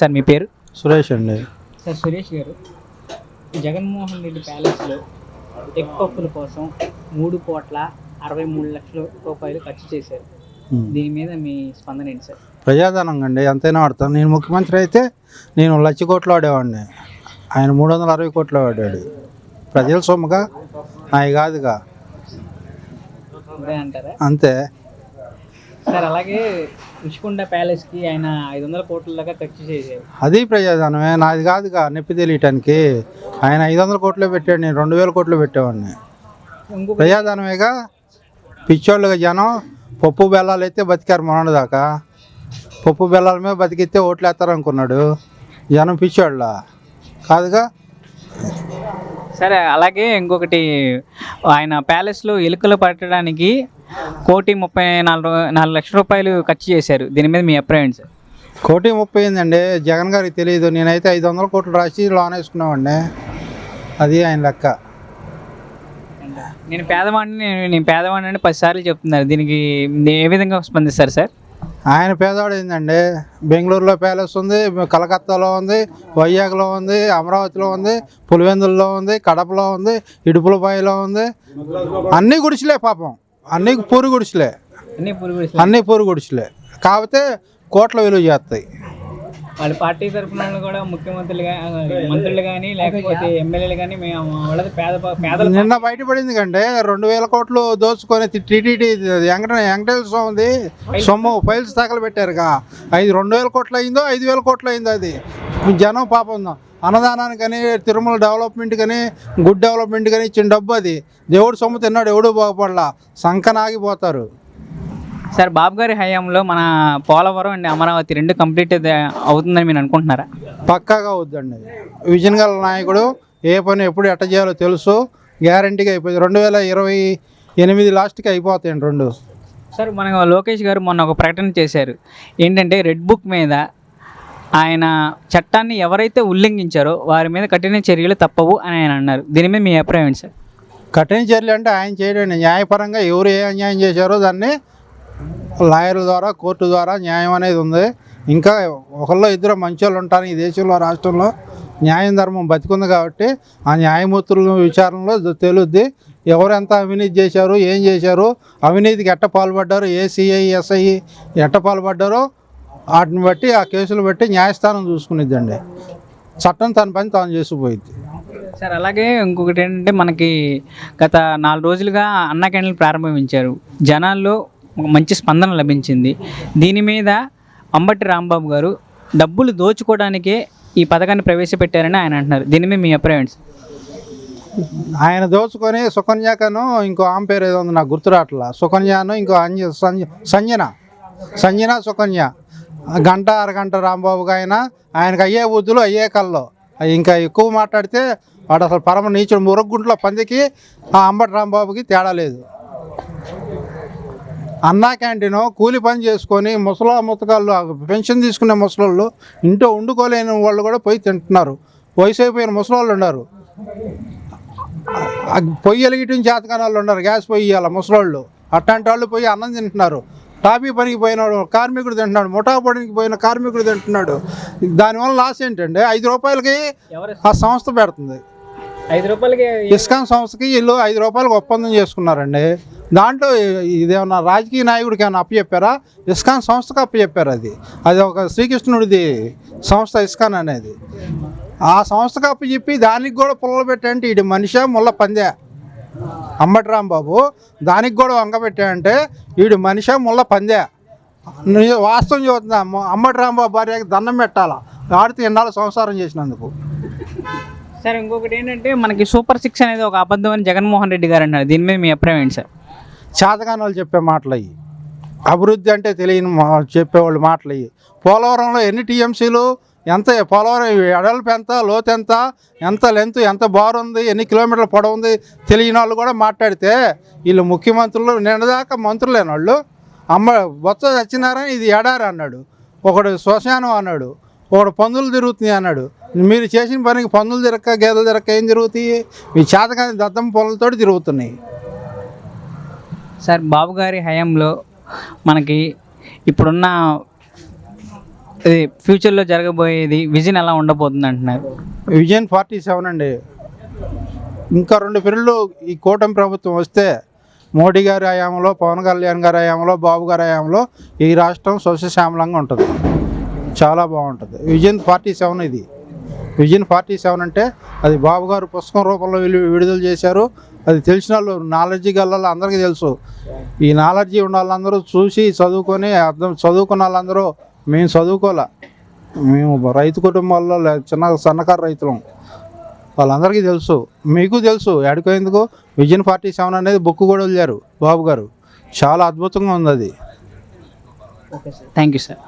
Sir మీ పేరు? సురేష్ అండి. Sir Suresh గారు, జగన్మోహన్ రెడ్డి ప్యాలెస్లో ఎగ్ పప్పుల కోసం 3,63,00,000 ఖర్చు చేశారు. దీని మీద మీ స్పందన ఏంటి సార్? ప్రజాధనం అండి, ఎంతైనా వాడతాను. నేను ముఖ్యమంత్రి అయితే నేను 1,00,000 కోట్లు వాడేవాడిని. ఆయన 360 కోట్లు వాడాడు. ప్రజల సొమ్ముగా అవి కాదుగా, అదే అంటారా? అంతే సార్ అలాగే రుషికొండ ప్యాలెస్కి ఆయన 500 కోట్ల దాకా ఖర్చు చేశారు. అది ప్రజాధనమే, నాది కాదుగా. నొప్పి తెలియటానికి ఆయన 500 కోట్లు పెట్టాడు, నేను 2,000 కోట్లు పెట్టేవాడిని. ప్రజాధనమేగా. పిచ్చోళ్ళుగా జనం పప్పు బెల్లాలు అయితే బతికారు మొన్నదాకా. పప్పు బెల్లాల మీద బతికితే ఓట్లు వేస్తారు అనుకున్నాడు. జనం పిచ్చోళ్ళ కాదుగా. సరే అలాగే ఇంకొకటి, ఆయన ప్యాలెస్లో ఎలుకలు పట్టడానికి 1,34,00,000 ఖర్చు చేశారు. దీని మీద మీ అభిప్రాయం సార్? 1,30,000 అయిందండి. జగన్ గారికి తెలియదు. నేనైతే 500 కోట్లు రాసి లోన్ వేసుకున్నామండి. అది ఆయన లెక్క. నేను పేదవాడిని అని 10 సార్లు చెప్తున్నారు. దీనికి ఏ విధంగా స్పందిస్తారు సార్? ఆయన పేదవాడు ఏంటండి? బెంగళూరులో ప్యాలెస్ ఉంది, కలకత్తాలో ఉంది, వైజాగ్లో ఉంది, అమరావతిలో ఉంది, పులివెందుల్లో ఉంది, కడపలో ఉంది, ఇడుపులపాయలో ఉంది. అన్నీ గుడిసెలే పాపం. అన్నీ పూరి గుడిసెలే. అన్నీ పూరి గుడిసెలే. కాకపోతే కోట్ల విలువ చేస్తాయి. వాళ్ళ పార్టీ తరఫున కూడా ముఖ్యమంత్రులు మంత్రులు కానీ లేకపోతే ఎమ్మెల్యేలు కానీ పేదలు నిన్న బయటపడింది కంటే 2,000 కోట్లు దోచుకొని టీటీడీ వెంకటేశ్వర స్వామిది సొమ్ము ఫైల్స్ దాఖలు పెట్టారుగా. 2,000 కోట్లు అయిందో 5,000 కోట్లు అయిందో. అది జనం పాపం అన్నదానానికి కానీ, తిరుమల డెవలప్మెంట్ కానీ, గుడ్ డెవలప్మెంట్ కానీ ఇచ్చిన డబ్బు. అది దేవుడు సొమ్ము తిన్నాడు, ఎవడు బాగుపడలా. సంకనాగిపోతారు. సార్ బాబు గారి హయాంలో మన పోలవరం అండ్ అమరావతి 2 కంప్లీట్ అవుతుందని మీరు అనుకుంటున్నారా? పక్కాగా అవుద్దండి. విజన్ గల నాయకుడు, ఏ పని ఎప్పుడు ఎట్ట చేయాలో తెలుసు. గ్యారంటీగా అయిపోయింది. 2028 లాస్ట్కి అయిపోతాయండి 2. సార్ మన లోకేష్ గారు మొన్న ఒక ప్రకటన చేశారు. ఏంటంటే రెడ్ బుక్ మీద ఆయన చట్టాన్ని ఎవరైతే ఉల్లంఘించారో వారి మీద కఠిన చర్యలు తప్పవు అని ఆయన అన్నారు. దీని మీద మీ అభిప్రాయం ఏంటి సార్? కఠిన చర్యలు అంటే ఆయన చేయడండి. న్యాయపరంగా ఎవరు ఏ అన్యాయం చేశారో దాన్ని లాయర్ల ద్వారా, కోర్టు ద్వారా న్యాయం అనేది ఉంది. ఇంకా ఒకళ్ళు ఇద్దరు మంచోళ్ళు ఉంటారు ఈ దేశంలో, రాష్ట్రంలో. న్యాయం ధర్మం బతికుంది కాబట్టి ఆ న్యాయమూర్తుల విచారణలో తెలుద్ది ఎవరు ఎంత అవినీతి చేశారు, ఏం చేశారు, అవినీతికి ఎట్ట పాల్పడ్డారు, ఏ సిఐ ఎస్ఐ ఎట్ట పాల్పడ్డారో వాటిని బట్టి, ఆ కేసులు బట్టి న్యాయస్థానం చూసుకునిద్దండి. చట్టం తన పని తాను చేసిపోయింది. సార్ అలాగే ఇంకొకటి ఏంటంటే, మనకి గత 4 రోజులుగా అన్న క్యాంటీన్లు ప్రారంభించారు. జనాల్లో మంచి స్పందన లభించింది. దీని మీద అంబటి రాంబాబు గారు డబ్బులు దోచుకోవడానికే ఈ పథకాన్ని ప్రవేశపెట్టారని ఆయన అంటున్నారు. దీని మీద మీ అభిప్రాయం? ఆయన దోచుకొని సుకన్యకను ఇంకో ఆమె పేరు ఏదో ఉంది, నాకు గుర్తురాట్లా. సుకన్యను ఇంకో సంజన సుకన్య గంట అరగంట రాంబాబుగా ఆయనకు అయ్యే బుద్ధులు అయ్యే కళ్ళు. ఇంకా ఎక్కువ మాట్లాడితే వాడు అసలు పరమ నీచుడు. మురగ్గుంట్లో పందికి ఆ అంబటి రాంబాబుకి తేడా లేదు. అన్నా క్యాంటీను కూలి పని చేసుకొని ముతకాళ్ళు, పెన్షన్ తీసుకునే ముసలోళ్ళు, ఇంట్లో వండుకోలేని వాళ్ళు కూడా పోయి తింటున్నారు. వయసు అయిపోయిన ముసలోళ్ళు ఉన్నారు. పొయ్యి వెలిగిటిన చేతకాని వాళ్ళు ఉన్నారు. గ్యాస్ పొయ్యి ఇవ్వాలి ముసలోళ్ళు. అట్లాంటి వాళ్ళు పోయి అన్నం తింటున్నారు. టాపీ పనికి పోయినాడు కార్మికుడు తింటున్నాడు. ముఠా పనికి పోయిన కార్మికుడు తింటున్నాడు. దానివల్ల లాస్ ఏంటంటే 5 రూపాయలకి ఆ సంస్థ పెడుతుంది. 5 రూపాయలకి ఇస్కాన్ సంస్థకి వీళ్ళు 5 రూపాయలకు ఒప్పందం చేసుకున్నారండి. దాంట్లో ఇదేమన్నా రాజకీయ నాయకుడికి ఏమైనా అప్పచెప్పారా? ఇస్కాన్ సంస్థకు అప్పచెప్పారు. అది ఒక శ్రీకృష్ణుడిది సంస్థ ఇస్కాన్ అనేది. ఆ సంస్థకు అప్పచెప్పి దానికి కూడా పుల్లలు పెట్టాయంటే ఇది మనిషి ముళ్ళ పందే. అంబటి రాంబాబు దానికి కూడా వంగబెట్టాయంటే వీడు మనిషి ముళ్ళ పందే. వాస్తవం చూస్తున్నా. అంబటి రాంబాబు భార్యకి దండం పెట్టాలా, ఆడితే ఎన్నాళ్ళు సంసారం చేసినందుకు. సార్ ఇంకొకటి ఏంటంటే, మనకి సూపర్ 6 అనేది ఒక అబద్ధం అని జగన్మోహన్ రెడ్డి గారు అన్నారు. దీని మీద మీ అభిప్రాయం ఏంటి సార్? చేతగాని వాళ్ళు చెప్పే మాటలు అయ్యి. అభివృద్ధి అంటే తెలియని చెప్పేవాళ్ళు మాటలు అయ్యి. పోలవరంలో ఎన్ని టీఎంసీలు, ఎంత పోలవరం ఎడల్పు ఎంత, లోతు ఎంత, ఎంత లెంత్, ఎంత బారు ఉంది, ఎన్ని కిలోమీటర్ల పొడవు ఉంది తెలియని వాళ్ళు కూడా మాట్లాడితే వీళ్ళు ముఖ్యమంత్రులు నిన్నదాకా మంత్రులేని వాళ్ళు. బొత్స సత్యనారాయణ ఇది ఎడారి అన్నాడు, ఒకడు శ్మశానం అన్నాడు, ఒకడు పందులు తిరుగుతుంది అన్నాడు. మీరు చేసిన పనికి పందులు తిరక్క గేదెలు తిరక్క ఏం తిరుగుతాయి? మీ చేతకాని దద్దం పొలలతో తిరుగుతున్నాయి. సార్ బాబు గారి హయాంలో మనకి ఇప్పుడున్న ఇది ఫ్యూచర్లో జరగబోయేది విజన్ ఎలా ఉండబోతుంది అంటున్నారు? విజన్ 47 అండి. ఇంకా 2 పీరియడ్లు ఈ కూటమి ప్రభుత్వం వస్తే మోడీ గారి హయాంలో, పవన్ కళ్యాణ్ గారి హయాంలో, బాబు గారి హయాంలో ఈ రాష్ట్రం సస్యశ్యామలంగా ఉంటుంది. చాలా బాగుంటుంది. విజన్ 47 ఇది. విజన్ 47 అంటే అది బాబు గారు పుస్తకం రూపంలో విడుదల చేశారు. అది తెలిసిన వాళ్ళు, నాలెడ్జీ గల అందరికీ తెలుసు. ఈ నాలెడ్జీ ఉన్న వాళ్ళందరూ చూసి చదువుకొని చదువుకున్న వాళ్ళందరూ, మేము చదువుకోలే, మేము రైతు కుటుంబాల్లో సన్నకారు రైతులం, వాళ్ళందరికీ తెలుసు, మీకు తెలుసు. ఎక్కడిపోయేందుకు విజన్ 47 అనేది బుక్ కూడా వదిలారు బాబు గారు. చాలా అద్భుతంగా ఉంది అది. Thank you sir.